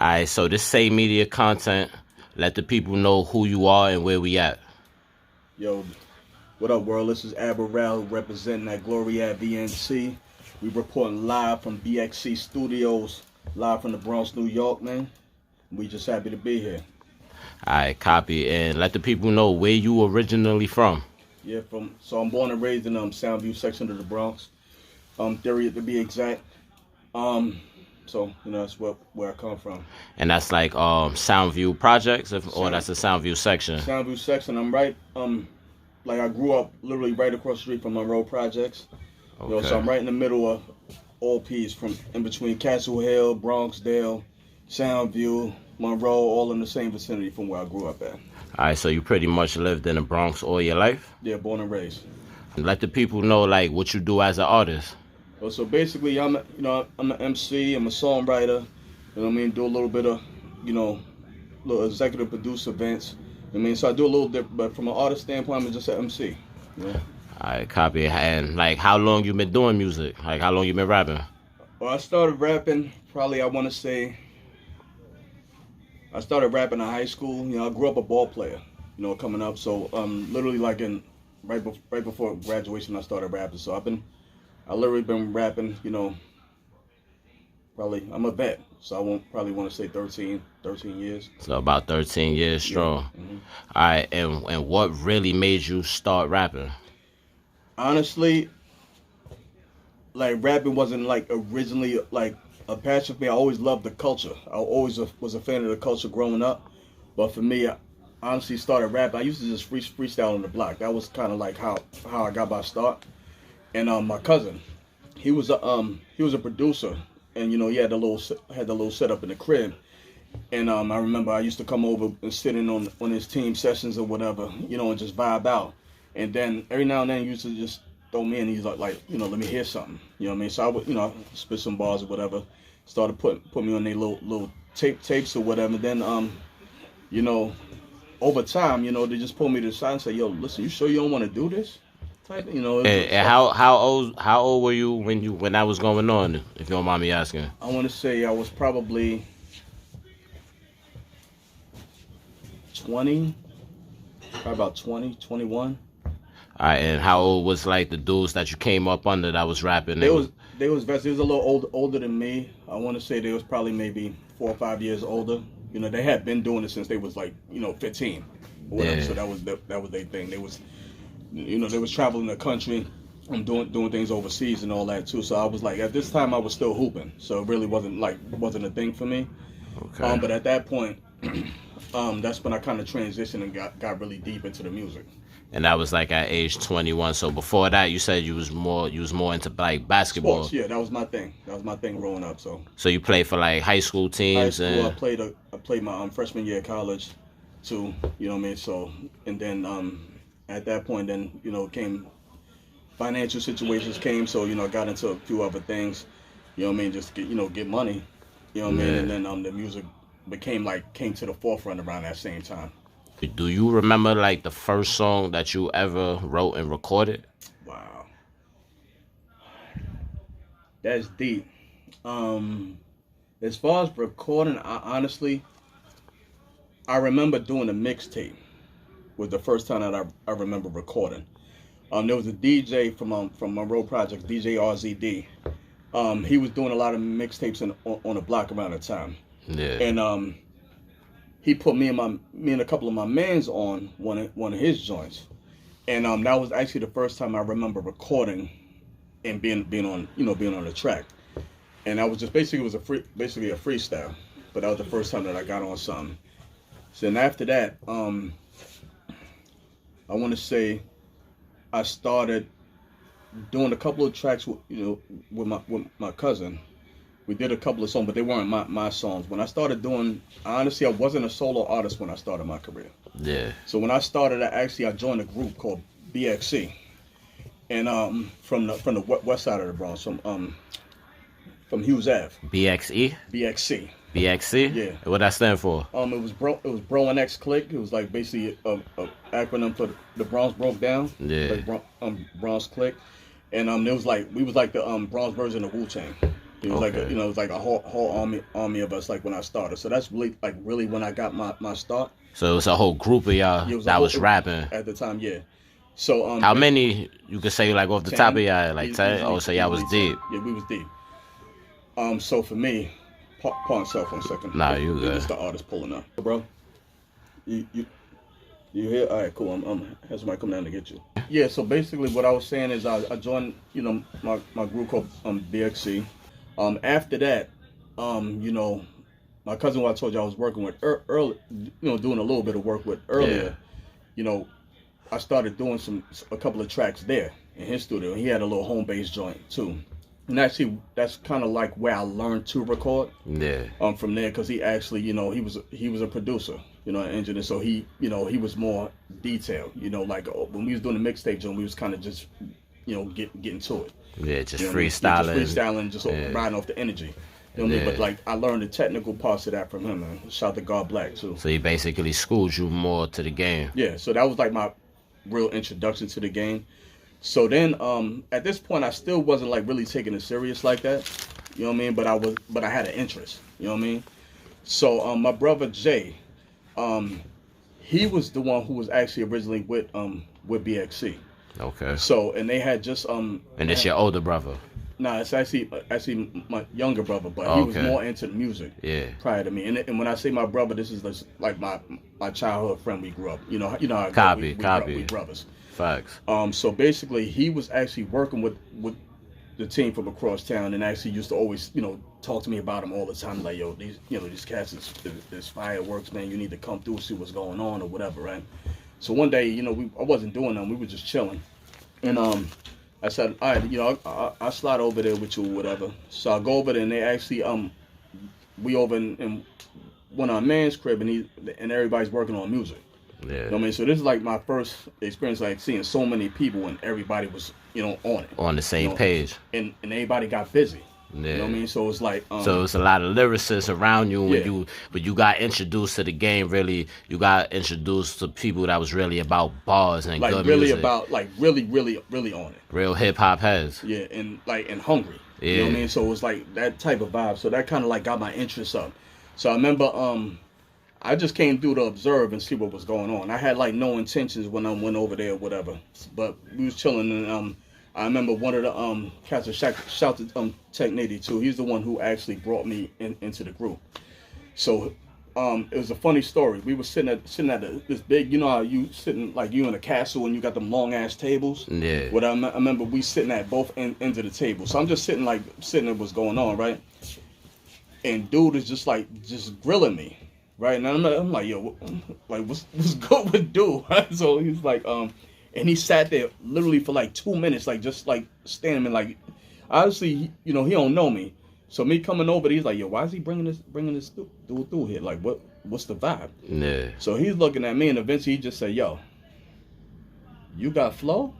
Alright, so this same media content, let the people know who you are and where we at. Yo, what up, world? This is Admiral representing that Glory at VNC. We reporting live from BXC Studios, live from the Bronx, New York, man. We just happy to be here. Alright, copy. And let the people know where you originally from. Yeah, so I'm born and raised in Soundview section of the Bronx. Theory to be exact. So that's where I come from. And that's like Soundview Projects, or that's the Soundview section. Soundview section. I'm right. Like I grew up literally right across the street from Monroe Projects. Okay. So I'm right in the middle of all P's, from in between Castle Hill, Bronxdale, Soundview, Monroe, all in the same vicinity from where I grew up at. Alright, so you pretty much lived in the Bronx all your life? Yeah, born and raised. And let the people know like what you do as an artist. Well, so basically, I'm an MC, I'm a songwriter. You know what I mean? Do a little bit of, little executive produce events. So I do a little different, but from an artist standpoint, I'm just an MC. Alright, copy. And like, how long you been doing music? Like, how long you been rapping? Well, I started rapping probably, I started rapping in high school. I grew up a ball player, coming up. So literally like right before graduation, I started rapping. So I literally been rapping, probably, I'm a vet, so I won't probably want to say 13 years. So about 13 years strong. Yeah. Mm-hmm. All right, and what really made you start rapping? Honestly, like rapping wasn't like originally like a passion for me. I always loved the culture. I always was a fan of the culture growing up. But for me, I honestly started rapping. I used to just freestyle on the block. That was kind of like how I got my start. And my cousin, he was a producer, and he had the little setup in the crib. And I remember I used to come over and sit in on his team sessions or whatever, and just vibe out. And then every now and then he used to just throw me in. He's like, let me hear something. You know what I mean? So I would, spit some bars or whatever. Started put me on their little tapes or whatever. Then over time, they just pulled me to the side and say, yo, listen, you sure you don't want to do this? And how old were you when that was going on, if you don't mind me asking? I want to say I was probably 20, probably about 20, 21. All right, and how old was like the dudes that you came up under that was rapping? They was a little older than me. I want to say they was probably maybe 4 or 5 years older. They had been doing it since they was like 15 or whatever. Yeah. So that was their thing. They was they was traveling the country and doing things overseas and all that too. So I was like, at this time I was still hooping, so it really wasn't a thing for me. Okay. But at that point, that's when I kind of transitioned and got really deep into the music. And that was like at age 21. So before that, you said you was more into like basketball. Sports, yeah, that was my thing. That was my thing growing up. So you played for like high school teams. High school, I played my freshman year of college too. You know what I mean? So and then at that point, then came financial situations came. So I got into a few other things. You know what I mean? Just get money. You know what I mean? And then the music came to the forefront around that same time. Do you remember like the first song that you ever wrote and recorded? Wow, that's deep. As far as recording, I remember doing a mixtape. Was the first time that I remember recording. There was a DJ from Monroe Projects, DJ RZD. He was doing a lot of mixtapes on the block around the time. Yeah. And he put me and a couple of my mans on one of his joints, and that was actually the first time I remember recording and being on the track. And I was just basically a freestyle, but that was the first time that I got on something. So then after that, I want to say I started doing a couple of tracks with my cousin. We did a couple of songs, but they weren't my songs. When I started doing, honestly, I wasn't a solo artist when I started my career. Yeah. So when I started, I joined a group called BXC, and from the west side of the Bronx, from Hughes Ave. BXE. BXC. BXC. Yeah. What that stand for? It was Bro and X Click. It was like basically a acronym for the Bronx broke down. Yeah. Like Bronx Click, and it was like we was like the Bronx version of Wu-Tang. It was like it was like a whole army of us like when I started. So that's really when I got my start. So it was a whole group of y'all that was rapping at the time, yeah. So how many you could say like off the 10, top of y'all like 10? Oh, so y'all was 10. deep. Yeah, we was deep. So for me, pardon cell phone 1 second. Nah, you good. It's the artist pulling up, bro. You here? All right, cool. I'm have somebody come down to get you. Yeah. So basically, what I was saying is I joined my group called BXC. After that, my cousin, who I told you I was working with early, doing a little bit of work with earlier, I started doing a couple of tracks there in his studio. He had a little home base joint too. And actually, that's kind of like where I learned to record. Yeah. From there, because he actually, he was a producer, an engineer. So he was more detailed. Like when we was doing the mixtape joint, we was kind of just, getting to it. Yeah, just freestyling. Just freestyling, just riding off the energy. You know what I mean? But like I learned the technical parts of that from him, man. Shout out to God Black too. So he basically schooled you more to the game. Yeah, so that was like my real introduction to the game. So then at this point I still wasn't like really taking it serious like that. You know what I mean? But I had an interest. You know what I mean? So my brother Jay, he was the one who was actually originally with BXC. Okay. So and they had just And it's your older brother. No, it's actually my younger brother, but he was more into the music prior to me. And when I say my brother, this is like my childhood friend. We grew up, you know how Copy. We brothers. Facts. So basically, he was actually working with the team from across town, and actually used to always, talk to me about them all the time. Like, yo, these cats is fireworks, man. You need to come through, see what's going on, or whatever, right? So one day, I wasn't doing them. We were just chilling, and I said, all right, I'll slide over there with you or whatever. So I go over there, and they actually, we over in one of our man's crib, and everybody's working on music. Yeah. You know what I mean? So this is like my first experience, like seeing so many people, and everybody was, on it. On the same page. And everybody got busy. Yeah. You know what I mean? So it's like so it's a lot of lyricists around you when you got introduced to the game. Really, you got introduced to people that was really about bars and like good really music. about like really on it. Real hip hop heads. Yeah, and hungry. Yeah. You know what I mean? So it was like that type of vibe. So that kind of like got my interest up. So I remember I just came through to observe and see what was going on. I had like no intentions when I went over there or whatever. But we was chilling, and I remember one of the cats, shout to Tech Nitty too. He's the one who actually brought me into the group. So it was a funny story. We were sitting at this big, how you sitting like you in a castle and you got them long ass tables. Yeah. What I remember, we sitting at both ends of the table. So I'm just sitting at what's going on, right? And dude is just grilling me, right? And I'm like, yo, what's good with dude? Right? So he's like, and he sat there literally for like 2 minutes, like just like standing there, like obviously, he don't know me. So me coming over, he's like, yo, why is he bringing this dude through here? Like, what's the vibe? Yeah. So he's looking at me, and eventually he just said, yo, you got flow?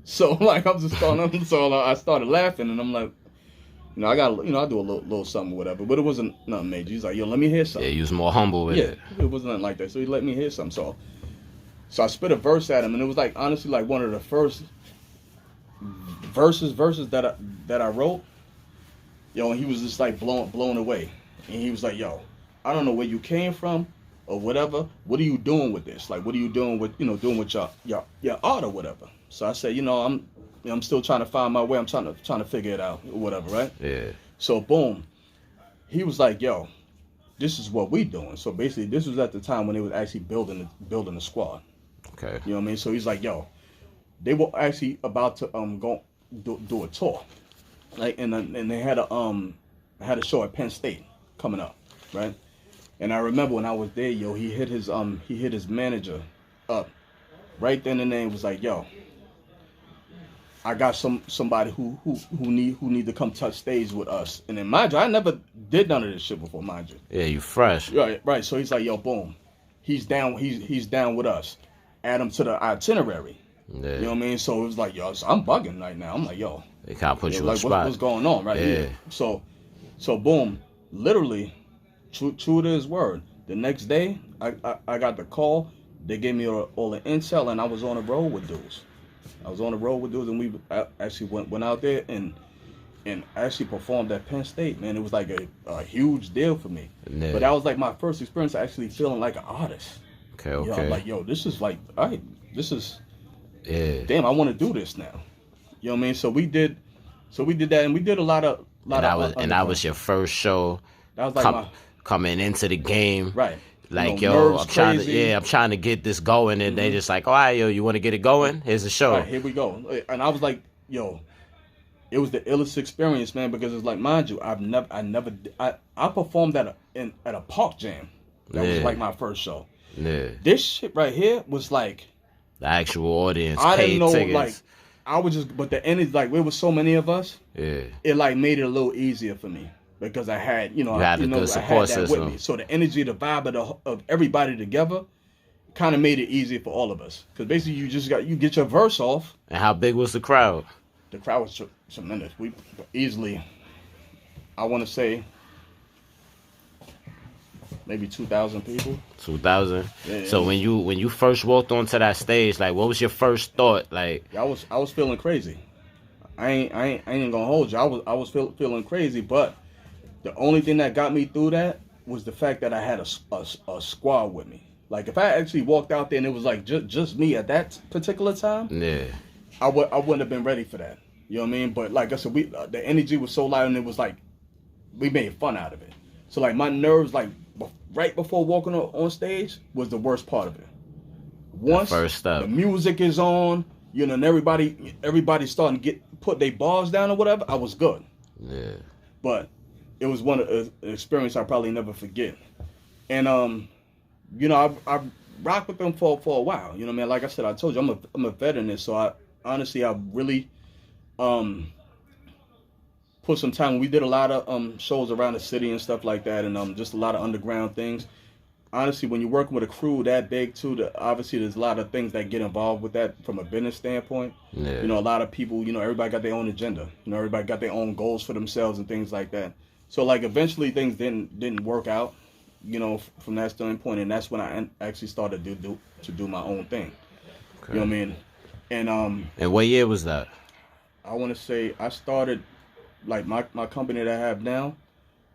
So like I'm just starting, so I started laughing, and I'm like, I got, I do a little something or whatever, but it wasn't nothing major. He's like, yo, let me hear something. Yeah, you was more humble with it. Yeah, it wasn't nothing like that. So he let me hear something. So I spit a verse at him, and it was like honestly like one of the first verses that I wrote. And he was just like blown away, and he was like, "Yo, I don't know where you came from, or whatever. What are you doing with this? Like, what are you doing with doing with your art or whatever?" So I said, I'm still trying to find my way. I'm trying to figure it out or whatever, right? Yeah. So boom, he was like, "Yo, this is what we doing." So basically, this was at the time when they was actually building the squad. Okay. You know what I mean? So he's like, yo, they were actually about to go do a tour, like, and they had a show at Penn State coming up, right? And I remember when I was there, yo, he hit his manager up right then and there. And was like, yo, I got somebody who need to come touch stage with us. And then mind you, I never did none of this shit before, mind you. Yeah, you fresh. Right. So he's like, yo, boom, he's down with us. Add him to the itinerary. Yeah. You know what I mean? So it was like, yo, so I'm bugging right now. I'm like, yo, they can't put you like, on spot. What's going on right here? So boom, literally, true to his word. The next day, I got the call. They gave me all the intel, and I was on the road with dudes. And we actually went out there, and and actually performed at Penn State, man, it was like a huge deal for me. Yeah. But that was like my first experience actually feeling like an artist. Okay, You know, okay. like, yo, this is like, all right, this is, Yeah. damn, I want to do this now. You know what I mean? So we did that, and we did a lot of. And that was your first show. That was like coming into the game. Right. Like, you know, yo, I'm trying to get this going, and they just like, all right, yo, you want to get it going? Here's the show. Right, here we go. And I was like, yo, it was the illest experience, man, because it's like, mind you, I performed at a park jam. That was like my first show. Yeah. This shit right here was like the actual audience. I didn't know, tickets. like, I was just, but the energy, like, there was so many of us. Yeah. It like made it a little easier for me because I had, you had a good support system with me. So the energy, the vibe of everybody together, kind of made it easier for all of us. Because basically, you get your verse off. And how big was the crowd? The crowd was tremendous. We easily, I want to say, maybe 2,000 people. 2,000. Yeah. So when you first walked onto that stage, like, what was your first thought? Like, I was feeling crazy. I ain't gonna hold you. I was feeling crazy, but the only thing that got me through that was the fact that I had a squad with me. Like, if I actually walked out there and it was like just me at that particular time, yeah, I wouldn't have been ready for that. You know what I mean? But like I said, the energy was so loud, and it was like we made fun out of it. So like my nerves, like right before walking on stage, was the worst part of it. Once the music is on, you know, and everybody's starting to put their bars down or whatever, I was good. Yeah. But it was an experience I probably never forget. And you know, I rocked with them for a while. You know what I mean? Like I said, I told you I'm a vet in this, so I really put some time. We did a lot of shows around the city and stuff like that, and just a lot of underground things. Honestly, when you're working with a crew that big too, obviously there's a lot of things that get involved with that from a business standpoint. Yeah. You know, a lot of people, you know, everybody got their own agenda. You know, everybody got their own goals for themselves and things like that. So like eventually things didn't work out, you know, from that standpoint, and that's when I actually started to do my own thing. Okay. You know what I mean? And what year was that? I want to say I started, like my company that I have now,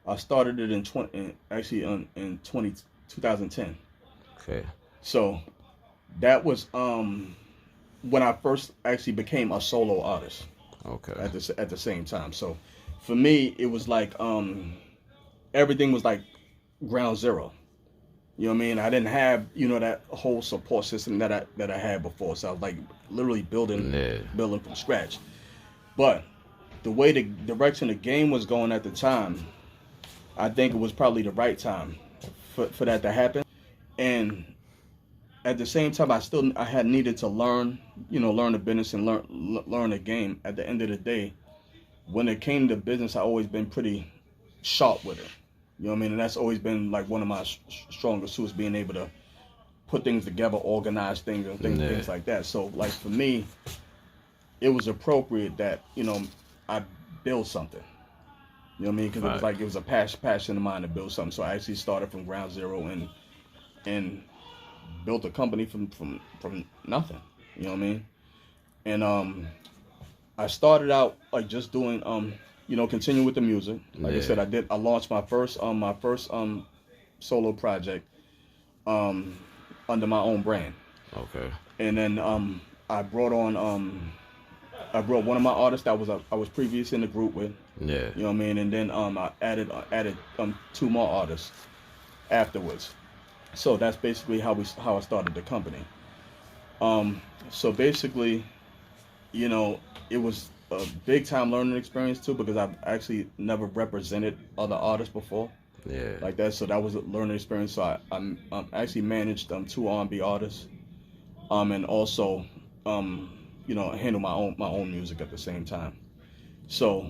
I started it in 2010. Okay. So that was when I first actually became a solo artist. Okay. At the same time. So for me, it was like everything was like ground zero. You know what I mean? I didn't have, you know, that whole support system that I had before. So I was like literally building from scratch. But the way the direction the game was going at the time, I think it was probably the right time for that to happen. And at the same time, I had needed to learn the business and learn the game. At the end of the day, when it came to business, I always been pretty sharp with it. You know what I mean? And that's always been like one of my strongest suits, being able to put things together, organize things, and things like that. So like for me, it was appropriate that, you know, I build something. You know what I mean? Because it was like it was a passion of mine to build something. So I actually started from ground zero and built a company from nothing. You know what I mean? And I started out like just doing you know, continue with the music. Like I said, I launched my first solo project under my own brand. Okay. And then I brought one of my artists that I was previous in the group with. Yeah. You know what I mean? And then I added two more artists afterwards. So that's basically how I started the company. So basically, you know, it was a big time learning experience too, because I've actually never represented other artists before. Yeah. Like that. So that was a learning experience. So I actually managed two R&B artists, and also you know, handle my own music at the same time. So,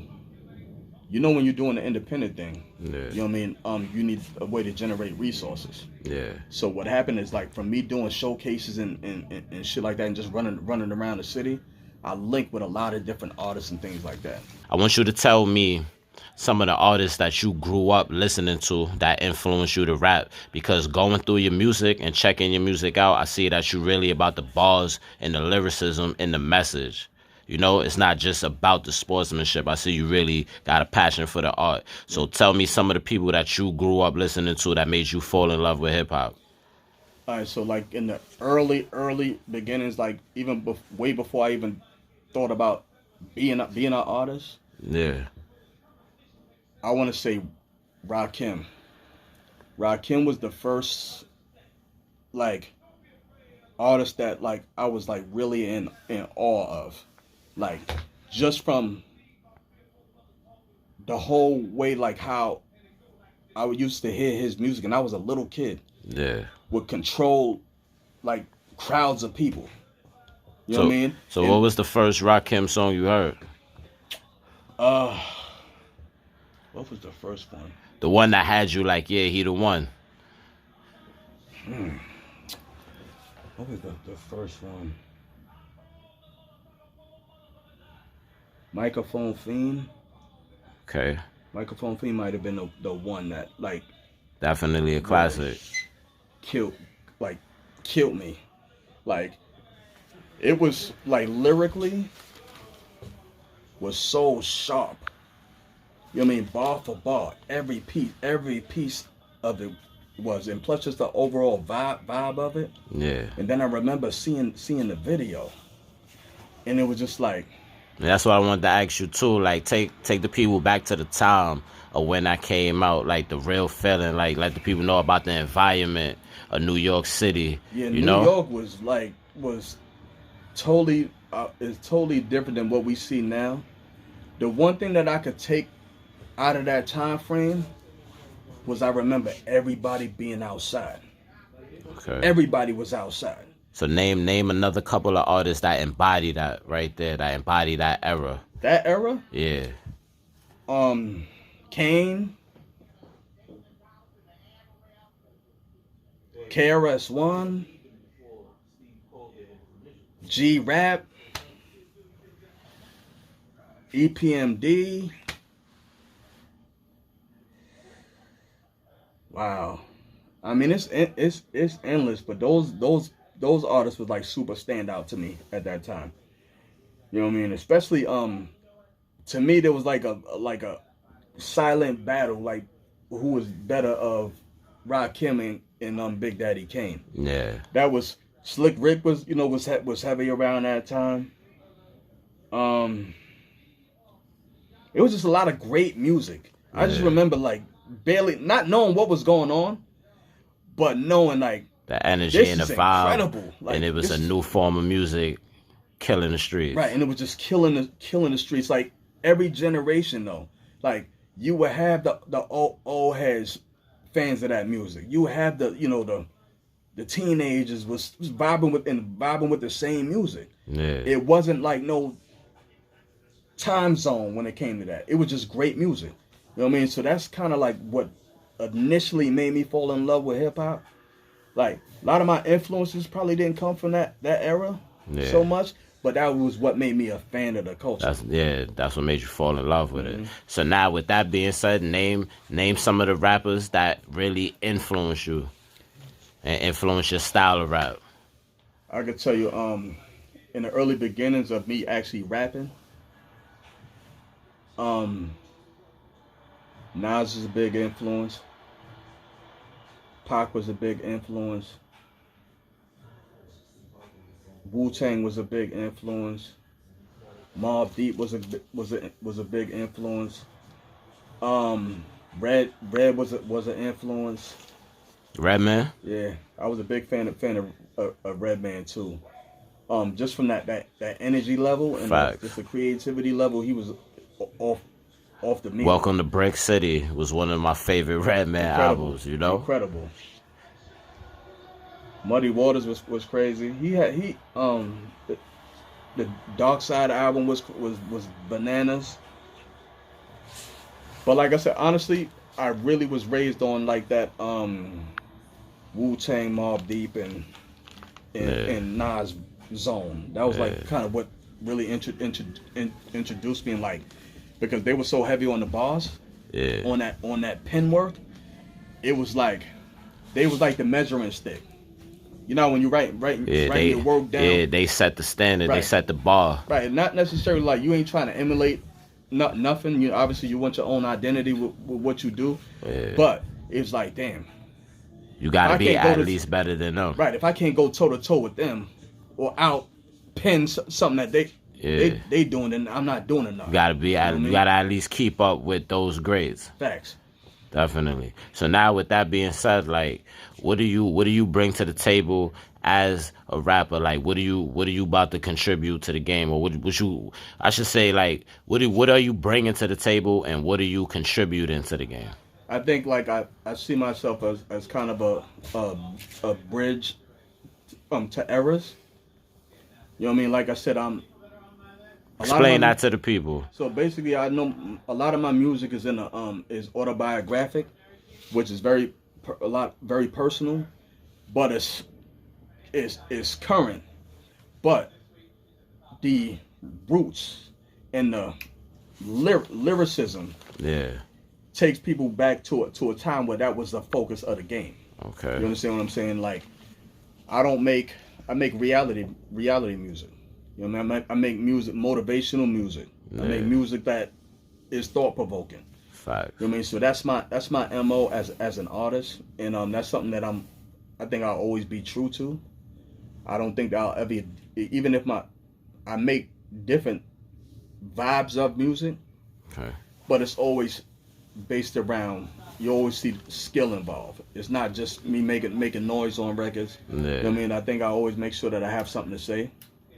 you know, when you're doing the independent thing, you know what I mean, you need a way to generate resources. Yeah. So what happened is, like, from me doing showcases and shit like that, and just running around the city, I linked with a lot of different artists and things like that. I want you to tell me some of the artists that you grew up listening to that influenced you to rap, because going through your music and checking your music out, I see that you're really about the bars and the lyricism and the message. You know, it's not just about the sportsmanship. I see you really got a passion for the art. So tell me some of the people that you grew up listening to that made you fall in love with hip hop. All right, so like in the early beginnings, like even way before I even thought about being an artist, Yeah. I want to say Rakim. Rakim was the first like artist that like I was like really in awe of, like just from the whole way like how I used to hear his music, and I was a little kid. Yeah. Would control like crowds of people. You know what I So mean? so And what was the first Rakim song you heard? uh, what was the first one? The one that had you like, yeah, he the one. What was the first one? Microphone Fiend. Okay. Microphone Fiend might have been the one that like Definitely a classic. killed like killed me. Like it was like lyrically was so sharp. You know what I mean? Bar for bar, every piece of it was, and plus just the overall vibe of it. Yeah. And then I remember seeing the video, and it was just like, And that's what I wanted to ask you too. Like, take the people back to the time of when I came out, like the real feeling, like let the people know about the environment of New York City. yeah, you New know? York was totally is totally different than what we see now. The one thing that I could take out of that time frame was I remember everybody being outside. Okay. Everybody was outside. So name another couple of artists that embody that right there, that embody that era. That era, Yeah. Kane, KRS-One, G-Rap, EPMD. Wow, I mean it's endless, but those artists was like super standout to me at that time. You know what I mean? Especially to me there was like a silent battle, like who was better of Rakim and Big Daddy Kane. Yeah. That was Slick Rick was heavy around that time. It was just a lot of great music. I just remember like barely not knowing what was going on, but knowing like The energy this and the is vibe. incredible. Like, and it was a new form of music killing the streets. right, and it was just killing the streets. Like every generation though, like you would have the old heads fans of that music. You would have the teenagers was vibing with the same music. Yeah. It wasn't like no time zone when it came to that. It was just great music. You know what I mean? So that's kind of like what initially made me fall in love with hip hop. Like a lot of my influences probably didn't come from that era so much, but that was what made me a fan of the culture. That's what made you fall in love with it. So now, with that being said, name some of the rappers that really influence you and influence your style of rap. I could tell you, in the early beginnings of me actually rapping, Nas is a big influence. Pac was a big influence. Wu-Tang was a big influence. Mobb Deep was a big influence. Red was an influence. Redman? Yeah, I was a big fan of Redman too. Just from that energy level and just the creativity level, he was off the meter. Welcome to Brick City was one of my favorite Redman albums. You know, incredible. Muddy Waters was crazy. The Dark Side album was bananas. But like I said, honestly, I really was raised on like that Wu-Tang, Mobb Deep, and Nas zone. That was like kind of what really introduced me, in like, because they were so heavy on the bars, on that pen work. It was like they was like the measuring stick. You know, when you writing your work down. Yeah, they set the standard. Right. They set the bar. Right, and not necessarily like you ain't trying to emulate nothing. You obviously you want your own identity with what you do, Yeah. but it's like, damn, You gotta be at least better than them. Right, if I can't go toe to toe with them, or out pin something that they doing, then I'm not doing enough. You gotta be you gotta at least keep up with those grades. Facts. Definitely. So now, with that being said, like, what do you bring to the table as a rapper? Like, what are you about to contribute to the game, or what you, I should say, like, what are you bringing to the table, and what are you contributing to the game? I think like I see myself as kind of a bridge to eras. You know what I mean? Like I said, Explain that to the people. So basically, I know a lot of my music is is autobiographic, which is very personal, but it's current. But the roots and the lyricism, takes people back to a time where that was the focus of the game. Okay. You understand what I'm saying? Like, I make reality music. You know what I mean? I make music, motivational music. I make music that is thought provoking. Fact. You know what I mean? So that's my MO as an artist, and that's something that I think I'll always be true to. I don't think that I'll ever, even if I make different vibes of music, but it's always based around, you always see skill involved. It's not just me making noise on records. You know what I mean? I think I always make sure that I have something to say.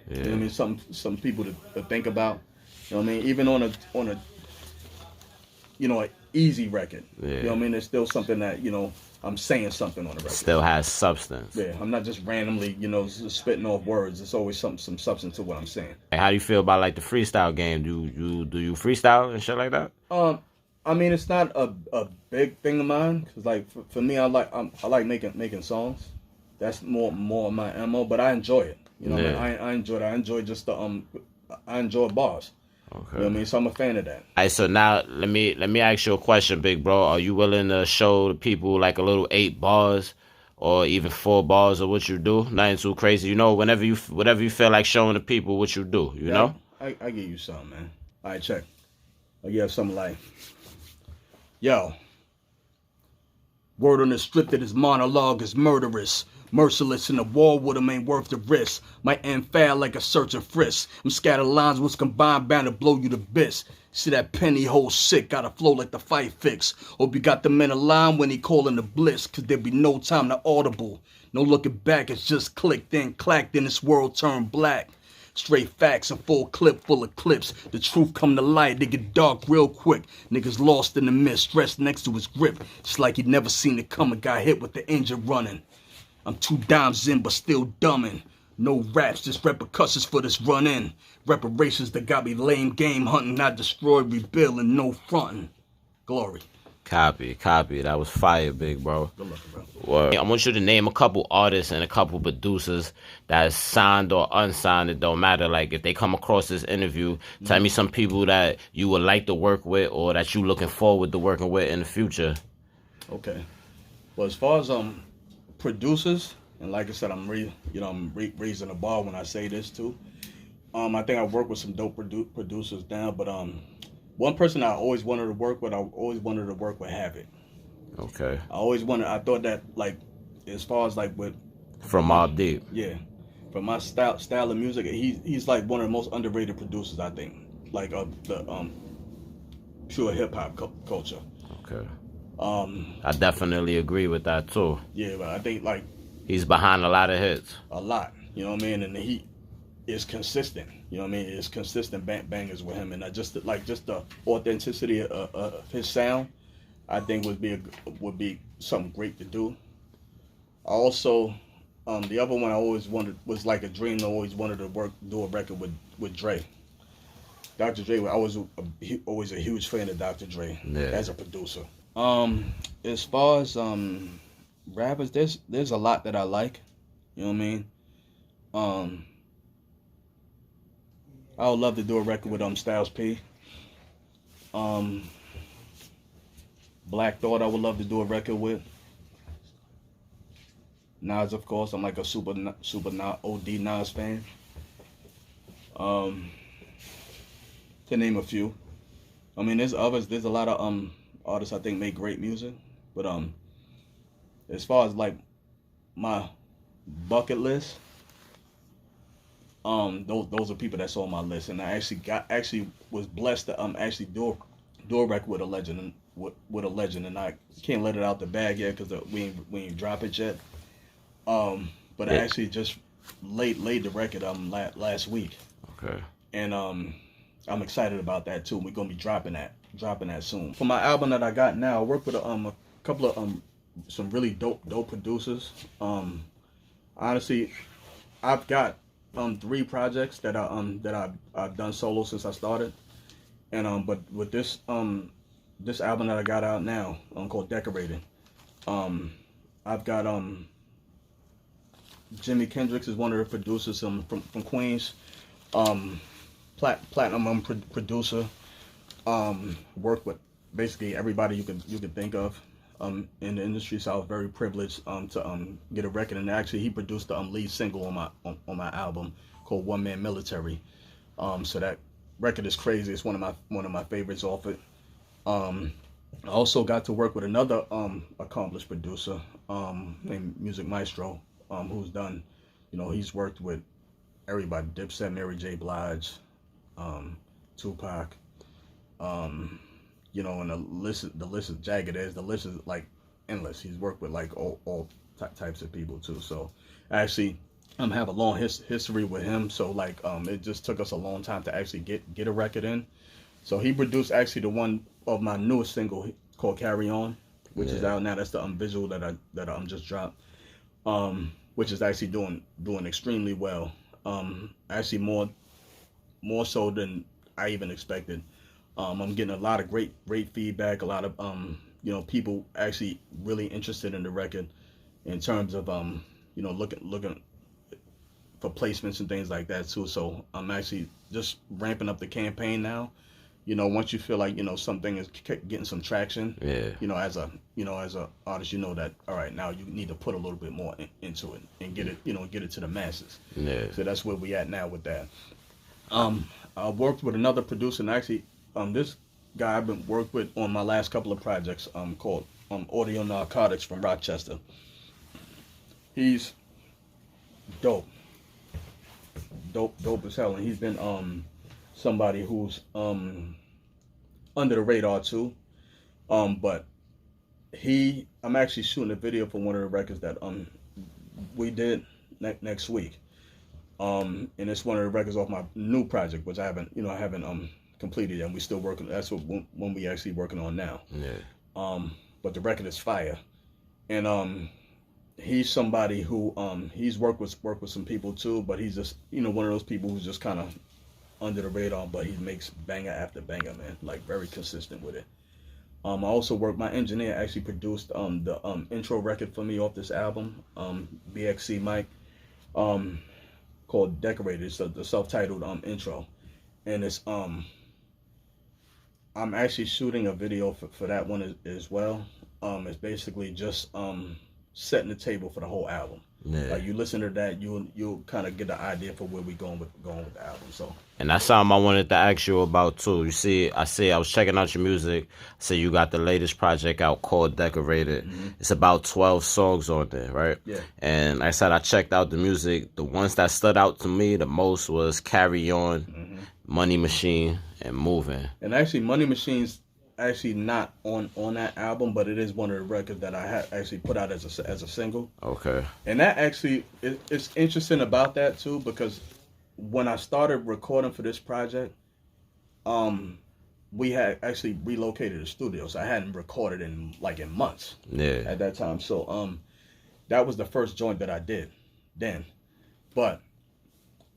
You know what I mean? Some people to think about. You know what I mean? Even on a an easy record. You know what I mean? There's still something that, I'm saying something on the record. Still has substance. Yeah, I'm not just randomly, just spitting off words. It's always some substance to what I'm saying. How do you feel about like the freestyle game? Do you freestyle and shit like that? I mean, it's not a big thing of mine, cause like for me, I like making songs. That's more of my MO, but I enjoy it. You know what I mean? I enjoy it. I enjoy just I enjoy bars. Okay. You know what I mean? So I'm a fan of that. All right, so now let me ask you a question, big bro. Are you willing to show the people like a little 8 bars or even 4 bars of what you do? Nothing too crazy. Whatever you feel like showing the people what you do, you know? I give you something, man. All right, check. You have something like, yo, word on the strip that his monologue is murderous. Merciless in the war with him ain't worth the risk. Might end foul like a search and frisk. Them scattered lines once combined bound to blow you to bits. See that penny hole sick, gotta flow like the fight fix. Hope you got the men aligned when he callin' the blitz, cause there be no time to audible. No looking back, it's just click, then clack, then this world turned black. Straight facts, a full clip full of clips. The truth come to light, they get dark real quick. Niggas lost in the mist, stressed next to his grip. Just like he'd never seen it come and got hit with the engine running. I'm 2 dimes in, but still dumbing. No raps, just repercussions for this run in. Reparations that got me lame game hunting, not destroyed, rebuild, and no fronting. Glory. Copy. That was fire, big bro. Good luck, bro. Word. I want you to name a couple artists and a couple producers that's signed or unsigned. It don't matter. Like, if they come across this interview, tell me some people that you would like to work with or that you looking forward to working with in the future. Okay. Well, as far as producers, and like I said, I'm raising the bar when I say this too. I think I work with some dope producers now, but one person I always wanted to work with, Havoc. Okay. I thought that, like, as far as like with from Mobb Deep. Yeah, from my style of music, he's like one of the most underrated producers, I think, like of the pure hip hop culture. Okay. I definitely agree with that too. Yeah, but I think like he's behind a lot of hits. A lot, you know what I mean, and he is consistent. You know what I mean? It's consistent bangers with him, and just the authenticity of his sound, I think would be something great to do. Also, the other one I always wanted was like a dream. I always wanted to do a record with Dre. Dr. Dre, I was always a huge fan of Dr. Dre as a producer. As far as rappers, there's a lot that I like. You know what I mean? I would love to do a record with Styles P. Black Thought I would love to do a record with. Nas, of course. I'm like a super OD Nas fan. Um, to name a few. I mean, there's others. There's a lot of artists I think make great music, but as far as like my bucket list, those are people that's on my list, and I actually was blessed to actually do a record with a legend and with a legend, and I can't let it out the bag yet because we ain't drop it yet. But I Yeah. actually just laid the record last week, Okay. and I'm excited about that too. We're gonna be dropping that soon. For my album that I got now, I work with a couple of some really dope producers. Honestly, I've got 3 projects that I've done solo since I started, and but with this album that I got out now, called Decorated, I've got Jimi Kendrix is one of the producers from Queens, um platinum producer, worked with basically everybody you could think of in the industry. So I was very privileged to get a record, and actually he produced the lead single on my album called One Man Military. So that record is crazy. It's one of my favorites off it. I also got to work with another accomplished producer named Music Maestro, who's done, he's worked with everybody: Dipset, Mary J. Blige, Tupac, and the list is jagged edge. The list is like endless. He's worked with like all types of people too. So actually, have a long history with him. So like it just took us a long time to actually get a record in. So he produced actually the one of my newest single called Carry On, which is out now. That's the visual that I just dropped, which is actually doing extremely well. Actually more so than I even expected. I'm getting a lot of great feedback. A lot of people actually really interested in the record in terms of looking for placements and things like that too. So I'm actually just ramping up the campaign now. Once you feel like something is getting some traction, Yeah. as a artist, that all right, now you need to put a little bit more into it and get it to the masses. Yeah. So that's where we at now with that. I worked with another producer, and actually, this guy I've been worked with on my last couple of projects, called Audio Narcotics from Rochester. He's dope, dope as hell, and he's been somebody who's under the radar too. But I'm actually shooting a video for one of the records that we did next week. And it's one of the records off my new project, which I haven't completed yet. And we still working. That's when we actually working on now. Yeah. But the record is fire, and he's somebody who he's worked with some people too. But he's just one of those people who's just kind of under the radar, but he makes banger after banger, man. Like very consistent with it. I also my engineer actually produced the intro record for me off this album, BXC Mike, called Decorated. It's the self-titled intro, and it's I'm actually shooting a video for that one as well. It's basically just setting the table for the whole album. Yeah. Like you listen to that, you'll kind of get the idea for where we going with the album. So. And that's something I wanted to ask you about too. You see, I was checking out your music. So you got the latest project out called Decorated. Mm-hmm. It's about 12 songs on there, right? Yeah. And like I said, I checked out the music. The ones that stood out to me the most was Carry On, Mm-hmm. Money Machine, and Moving. And actually, Money Machine's actually not on that album, but it is one of the records that I had actually put out as a single. Okay. And that actually it's interesting about that too, because when I started recording for this project, we had actually relocated the studio, so I hadn't recorded in months. Yeah. At that time. So that was the first joint that I did then, but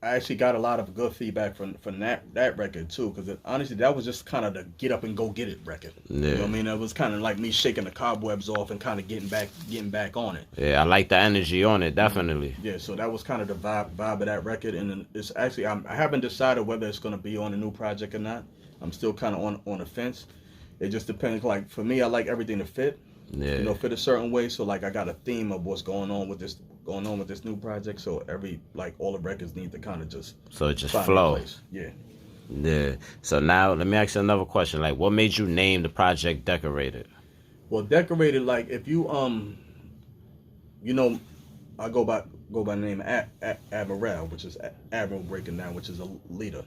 I actually got a lot of good feedback from that record too, because honestly that was just kind of the get up and go get it record. Yeah. You know what I mean? It was kind of like me shaking the cobwebs off and kind of getting back on it. Yeah, I like the energy on it, definitely. Yeah, so that was kind of the vibe of that record, and then it's actually I haven't decided whether it's going to be on a new project or not. I'm still kind of on the fence. It just depends. Like for me, I like everything to fit. Yeah. fit a certain way. So like I got a theme of what's going on with this new project. So all the records need to kind of just So it just find their flow. place. Yeah. Yeah. So now let me ask you another question. Like, what made you name the project Decorated? Well, decorated, like if you you know, I go by the name Admiral, which is Admiral breaking down, which is a leader.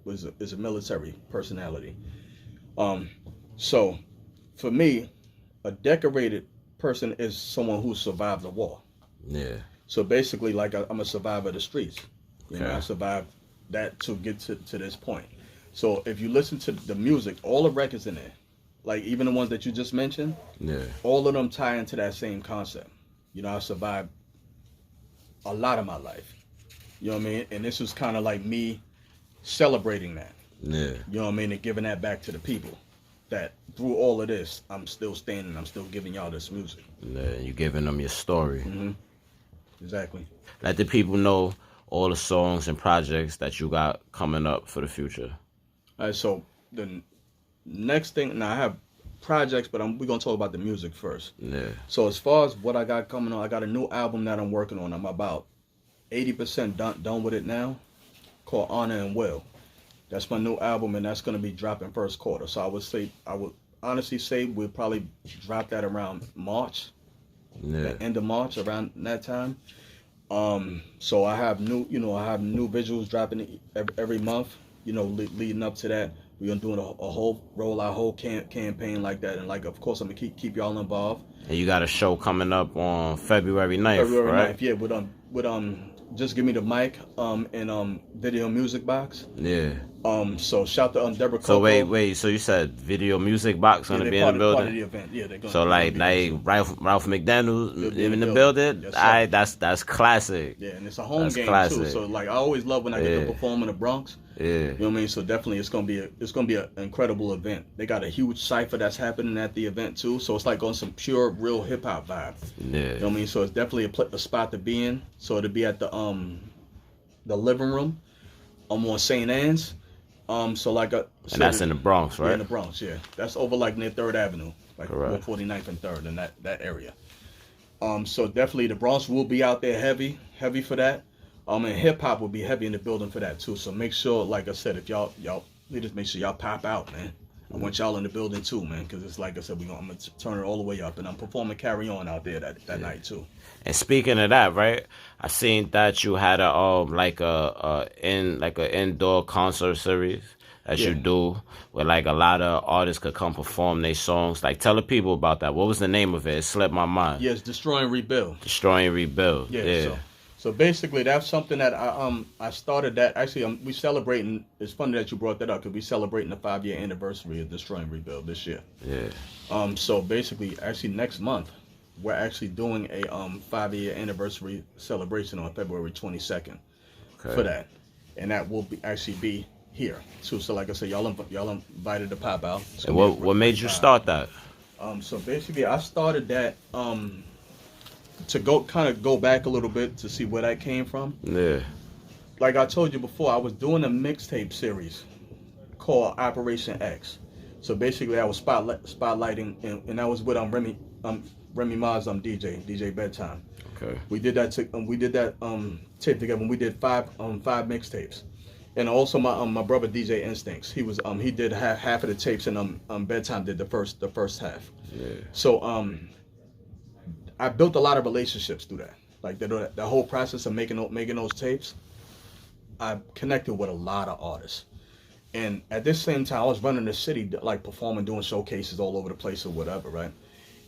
Is a military personality. Um, so for me, a decorated person is someone who survived the war. Yeah. So basically, like I'm a survivor of the streets. Okay. I survived that to get to this point. So if you listen to the music, all the records in there, like even the ones that you just mentioned, Yeah. all of them tie into that same concept. I survived a lot of my life. You know what I mean? And this was kind of like me celebrating that. Yeah. You know what I mean? And giving that back to the people. That through all of this, I'm still standing. I'm still giving y'all this music. Yeah. You giving them your story. Mm-hmm. Exactly. Let the people know all the songs and projects that you got coming up for the future. All right. So the next thing, now I have projects, but we're gonna talk about the music first. Yeah. So as far as what I got coming on, I got a new album that I'm working on. I'm about 80% done with it now, called Honor and Will. That's my new album, and that's gonna be dropping first quarter. So I would honestly say we'll probably drop that around March, Yeah. the end of March, around that time. So I have new visuals dropping every month. Leading up to that, we're gonna do a whole campaign like that, and like of course I'm gonna keep y'all involved. And you got a show coming up on February 9th, February right? 9th, yeah, with Just Give Me the Mic, and Video Music Box. Yeah. So shout to Deborah Coco. So wait. So you said Video Music Box gonna be in the building? Part of the event. Yeah, they're gonna. So like Ralph McDaniel in the building. Yes, All right, that's classic. Yeah, and it's a home That's game classic. too. So like I always love when I get to perform in the Bronx. Yeah. You know what I mean? So definitely it's gonna be an incredible event. They got a huge cipher that's happening at the event too. So it's like on some pure real hip hop vibe. Yeah. You know what I mean? So it's definitely a spot to be in. So it'll be at the living room. On St. Anne's. So like And that's in the Bronx, right? Yeah, in the Bronx, yeah. That's over like near 3rd Avenue, like Correct. 149th and 3rd, in that area. So definitely the Bronx will be out there heavy for that. And hip hop will be heavy in the building for that too. So make sure, like I said, if y'all just make sure y'all pop out, man. I want y'all in the building too, man, because it's like I said, I'm gonna turn it all the way up, and I'm performing Carry On out there that night too. And speaking of that, right? I seen that you had a indoor concert series that you do where like a lot of artists could come perform their songs. Like tell the people about that. What was the name of it? It slipped my mind. Yes, Destroy and Rebuild. Destroy and Rebuild. Yeah. So basically, that's something that I started. That actually, we celebrating. It's funny that you brought that up because we celebrating the 5-year anniversary of Destroy and Rebuild this year. Yeah. So basically, actually next month, we're actually doing a 5-year anniversary celebration on February 22nd for that, and that will be here too. So like I said, y'all invited to pop out. And what made you start that? So basically, I started that to go back a little bit to see where that came from. Yeah. Like I told you before, I was doing a mixtape series called Operation X. So basically, I was spotlighting, and that was with Remy Ma's DJ Bedtime. Okay. We did that tape together. We did five mixtapes, and also my brother DJ Instincts. He did half of the tapes, and Bedtime did the first half. Yeah. So I built a lot of relationships through that. Like the whole process of making those tapes, I connected with a lot of artists. And at this same time, I was running the city, like performing, doing showcases all over the place or whatever, right?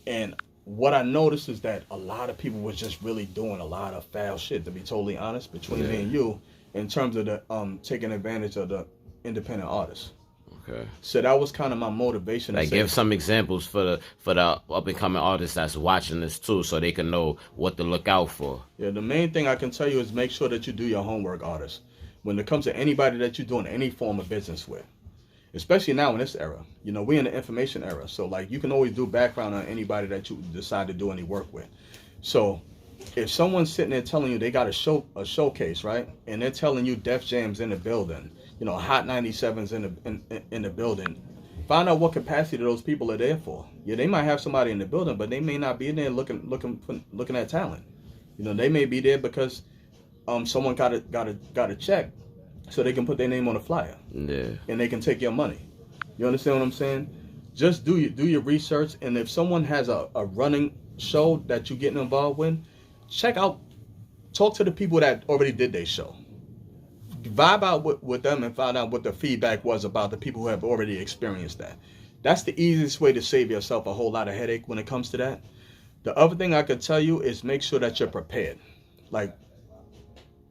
And what I noticed is that a lot of people was just really doing a lot of foul shit, to be totally honest, between me and you, in terms of the taking advantage of the independent artists. Okay. So that was kind of my motivation. Like give some examples for the up and coming artists that's watching this too, so they can know what to look out for. Yeah, the main thing I can tell you is make sure that you do your homework, artists. When it comes to anybody that you're doing any form of business with, especially now in this era, we're in the information era. So like you can always do background on anybody that you decide to do any work with. So if someone's sitting there telling you they got a showcase, right, and they're telling you Def Jam's in the building, Hot 97's in the building, Find out what capacity those people are there for. Yeah, they might have somebody in the building, but they may not be in there looking at talent. You know, they may be there because someone got a check, so they can put their name on a flyer. Yeah. And they can take your money. You understand what I'm saying? Just do your research, and if someone has a running show that you're getting involved with, talk to the people that already did their show. Vibe out with them and find out what the feedback was about the people who have already experienced that. That's the easiest way to save yourself a whole lot of headache when it comes to that. The other thing I could tell you is make sure that you're prepared. Like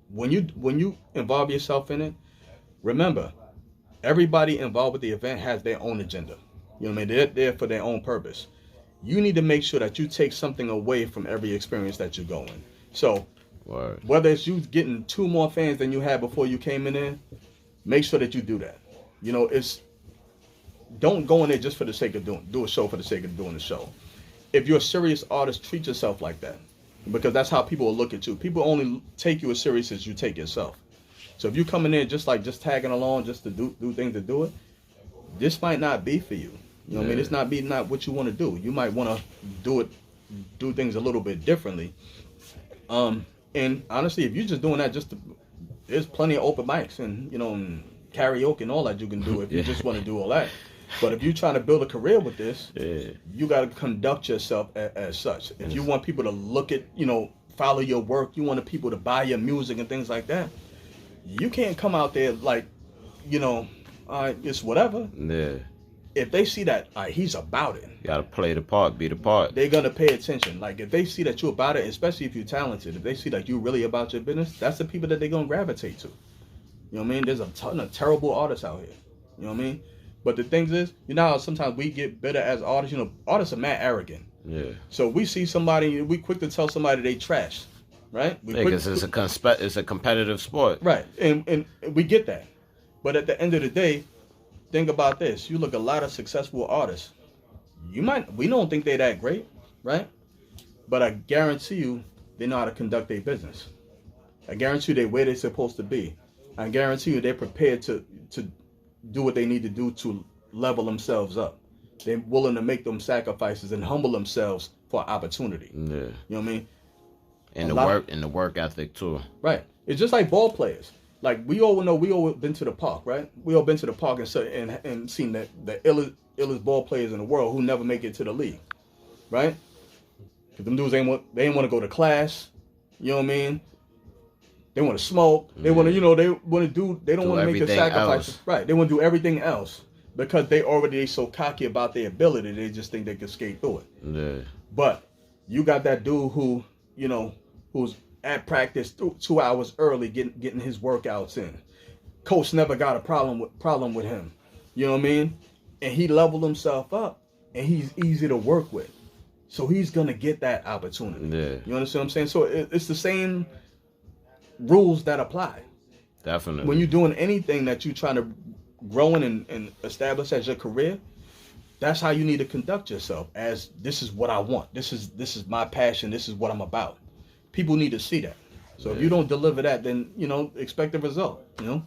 when you involve yourself in it, remember, everybody involved with the event has their own agenda. You know what I mean? They're there for their own purpose. You need to make sure that you take something away from every experience that you go in. So Word. whether it's you getting 2 more fans than you had before you came in there, make sure that you do that. You know, don't go in there just for the sake of do a show for the sake of doing the show. If you're a serious artist, treat yourself like that, because that's how people will look at you. People only take you as serious as you take yourself. So if you come in there just tagging along just to do things to do it, this might not be for you. You know what I mean? It's not what you want to do. You might want to do things a little bit differently. And honestly, if you're just doing that, there's plenty of open mics and, you know, and karaoke and all that you can do if you just want to do all that. But if you're trying to build a career with this, you got to conduct yourself as such. If you want people to look at, you know, follow your work, you want people to buy your music and things like that, you can't come out there like, you know, it's whatever. Yeah. If they see that he's about it, You gotta play the part, be the part. they're gonna pay attention. Like if they see that you're about it, especially if you're talented, if they see that you're really about your business, that's the people that they're gonna gravitate to. You know what I mean? There's a ton of terrible artists out here. You know what I mean? But the thing is, you know how sometimes we get bitter as artists. You know, artists are mad arrogant. Yeah. So we see somebody, we quick to tell somebody they trash, right? Because it's a competitive sport. Right, and we get that. But at the end of the day, think about this. You look at a lot of successful artists. We don't think they're that great, right? But I guarantee you, they know how to conduct their business. I guarantee you they're where they're supposed to be. I guarantee you they're prepared to do what they need to do to level themselves up. They're willing to make them sacrifices and humble themselves for opportunity. Yeah. You know what I mean? And the work ethic too. Right. It's just like ball players. Like we all been to the park, right? We all been to the park and seen the illest ball players in the world who never make it to the league, right? Because them dudes ain't want to go to class. You know what I mean? They want to smoke. They want to, they don't want to make the sacrifices. Right. They want to do everything else because they so cocky about their ability. They just think they can skate through it. Yeah. But you got that dude who, who's at practice 2 hours early getting his workouts in. Coach never got a problem with him. You know what I mean? And he leveled himself up and he's easy to work with. So he's going to get that opportunity. Yeah. You understand what I'm saying? So it's the same rules that apply. Definitely. When you're doing anything that you're trying to grow in and establish as your career, that's how you need to conduct yourself. As this is what I want. This is my passion. This is what I'm about. People need to see that. So if you don't deliver that, then expect the result. All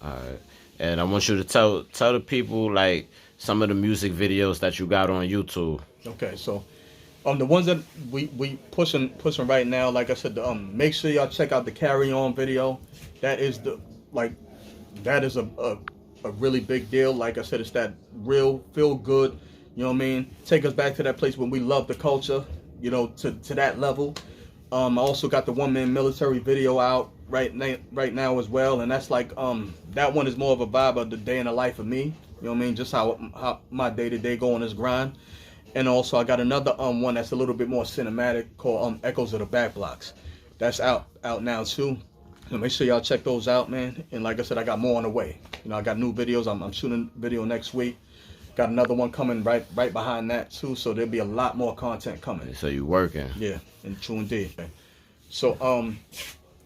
right. And I want you to tell the people like some of the music videos that you got on YouTube. Okay, so the ones that we pushing right now, like I said, make sure y'all check out the Carry On video. That is a really big deal. Like I said, it's that real feel good. You know what I mean? Take us back to that place when we love the culture. To that level. I also got the One Man Military video out right now as well, and that's like that one is more of a vibe of the day in the life of me. You know what I mean? Just how my day to day go on this grind. And also I got another one that's a little bit more cinematic called Echoes of the Back Blocks. That's out now too. So make sure y'all check those out, man. And like I said, I got more on the way. I got new videos. I'm shooting a video next week. Got another one coming right behind that too. So there'll be a lot more content coming. So you working? Yeah, and true indeed. So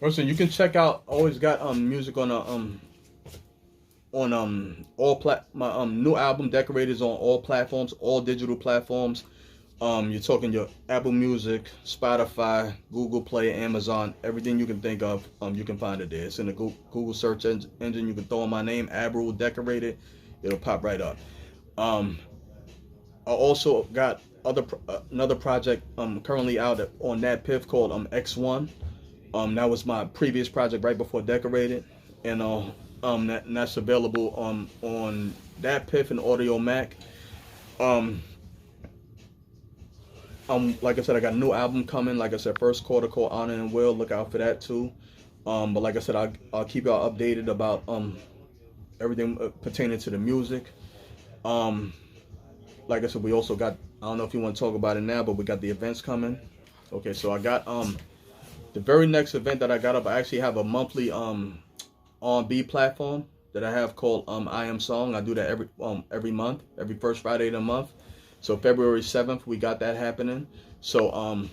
listen, you can check out. Always got music on my new album Decorators on all platforms, all digital platforms. You're talking your Apple Music, Spotify, Google Play, Amazon, everything you can think of. You can find it there. It's in the Google search engine. You can throw in my name, Admiral Decorated. It'll pop right up. Um, I also got another project currently out on that piff called X1. That was my previous project right before Decorated, and that's available on that piff and Audio Mac. Um, like I said, I got a new album coming. Like I said, first quarter called Honor and Will. Look out for that too. But like I said, I'll keep y'all updated about everything pertaining to the music. Um, like I said, we also got, I don't know if you want to talk about it now, but we got the events coming. Okay, so I got the very next event that I got up. I actually have a monthly R&B platform that I have called I Am Song. I do that every month, every first Friday of the month. So February 7th, we got that happening. So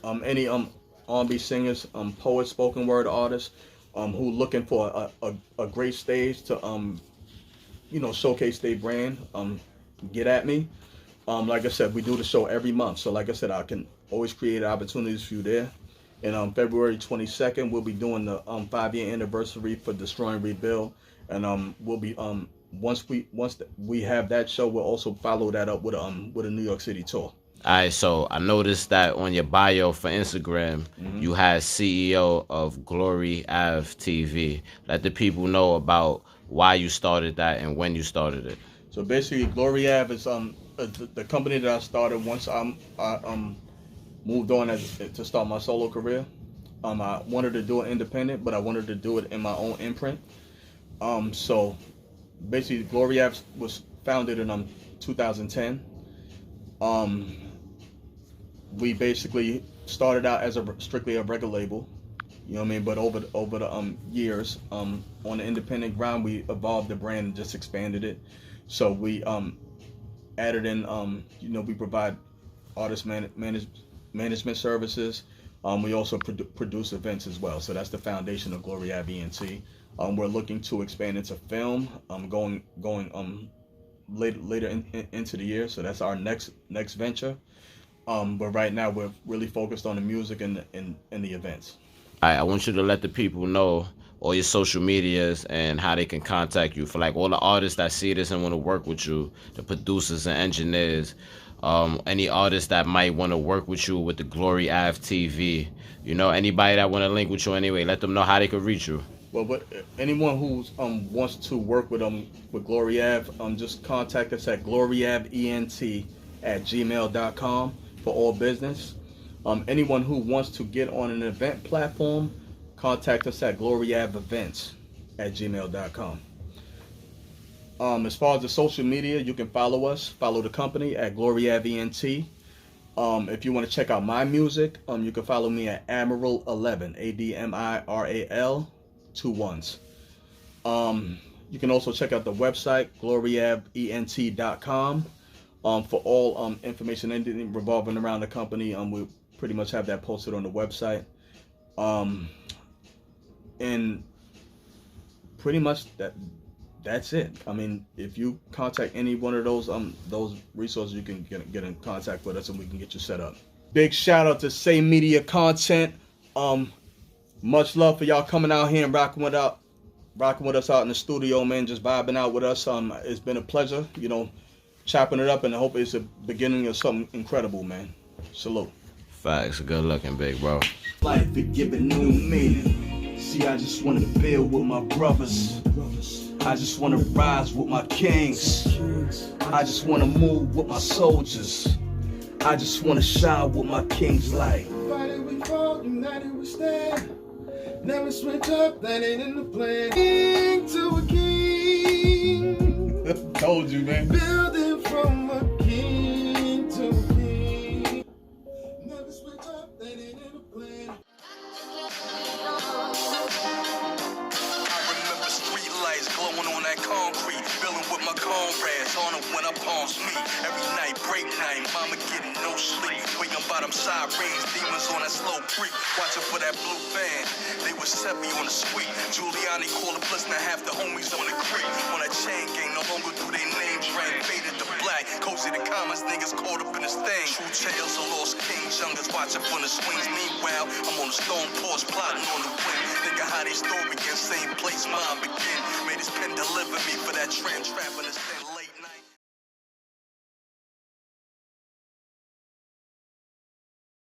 any R&B singers, poets, spoken word artists, who looking for a great stage to showcase their brand, get at me. Like I said, we do the show every month. So like I said, I can always create opportunities for you there. And February 22nd, we'll be doing the 5-year anniversary for Destroy and Rebuild. And we'll be once we have that show, we'll also follow that up with a New York City tour. All right, so I noticed that on your bio for Instagram, you had CEO of Glory Ave TV. Let the people know about why you started that and when you started it. So basically, Glory Ave is the company that I started once I moved on to start my solo career. I wanted to do it independent, but I wanted to do it in my own imprint. So basically, Glory Ave was founded in 2010. We basically started out as strictly a record label, you know what I mean. But over the years, on the independent ground, we evolved the brand and just expanded it. So we added in, we provide artist management services. We also produce events as well. So that's the foundation of Glory Ave ENT. We're looking to expand into film, going later into the year. So that's our next venture. But right now we're really focused on the music and the events. I want you to let the people know all your social medias and how they can contact you. For like all the artists that see this and want to work with you, the producers and engineers, any artists that might want to work with you with the Glory Ave TV, anybody that want to link with you anyway, let them know how they could reach you. Well, but anyone who wants to work with Glory Ave, just contact us at gloryavent@gmail.com for all business. Anyone who wants to get on an event platform, contact us at gloryavevents@gmail.com. As far as the social media, you can follow the company at Glory Ave ENT. If you want to check out my music, you can follow me at Admiral 11, ADMIRAL 2 1s. You can also check out the website gloryavent.com. For all information, anything revolving around the company, we pretty much have that posted on the website. And pretty much that's it. I mean, if you contact any one of those resources, you can get in contact with us and we can get you set up. Big shout out to Say Media Content. Much love for y'all coming out here and rocking with us out in the studio, man. Just vibing out with us. It's been a pleasure, chopping it up, and I hope it's a beginning of something incredible, man. Salute. Facts. Good looking, big bro. Life it giving new meaning. See, I just wanna build with my brothers. I just wanna rise with my kings. I just wanna move with my soldiers. I just wanna shine with my kings light. United we fall, united we stand. Never switch up, that ain't in the plan. King to a king. Told you, man. Building from a king to a king. Never switch up, that ain't in the plan. I remember street lights glowing on that concrete, building with my comrades on it when I palms meet. Every night, break night, mama getting no sleep. Waking by them sirens, demons on that slow creek, watching for that blue van. They would set me on the street. Giuliani called the bliss, now half the homies on the creek. On that chain gang, no longer do they names ring. Faded to black, cozy the comments, niggas caught up in this thing. True tales of lost kings, youngers watching from the swings. Meanwhile, I'm on the stone porch plotting on the wind. Think of how they story again, same place mine begin. Made his pen deliver me for that trap in this thing.